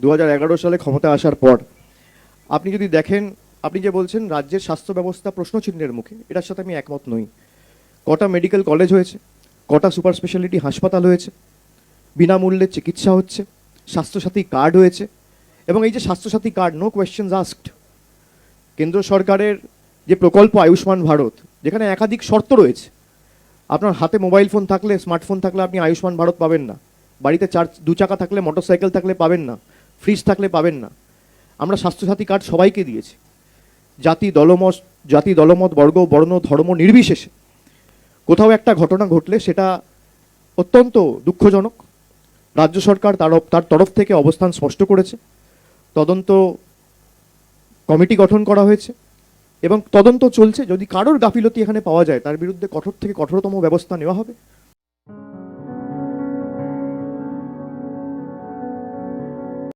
2011 সালে ক্ষমতা আসার পর আপনি যদি দেখেন, আপনি যে বলছেন রাজ্যের স্বাস্থ্য ব্যবস্থা প্রশ্নচিহ্নের মুখে, এটার সাথে আমি একমত নই। কটা মেডিকেল কলেজ হয়েছে, কটা সুপার স্পেশালিটি হাসপাতাল হয়েছে, বিনামূল্যে চিকিৎসা হচ্ছে, স্বাস্থ্যসাথী কার্ড হয়েছে। এবং এই যে Swasthya Sathi card, no questions asked, কেন্দ্র সরকারের যে প্রকল্প আয়ুষ্মান ভারত, যেখানে একাধিক শর্ত রয়েছে। আপনার হাতে মোবাইল ফোন থাকলে, স্মার্টফোন থাকলে আপনি আয়ুষ্মান ভারত পাবেন না। বাড়িতে দু চাকা থাকলে, মোটরসাইকেল থাকলে পাবেন না, ফ্রিজ থাকলে পাবেন না। আমরা স্বাস্থ্যসাথী কার্ড সবাইকে দিয়েছি, জাতি দলমত বর্গ বর্ণ ধর্ম নির্বিশেষে। কোথাও একটা ঘটনা ঘটলে সেটা অত্যন্ত দুঃখজনক। রাজ্য সরকার তার তরফ থেকে অবস্থান স্পষ্ট করেছে, তদন্ত কমিটি গঠন করা হয়েছে এবং তদন্ত চলছে। যদি কারোর গাফিলতি এখানে পাওয়া যায়, তার বিরুদ্ধে কঠোর থেকে কঠোরতম ব্যবস্থা নেওয়া হবে।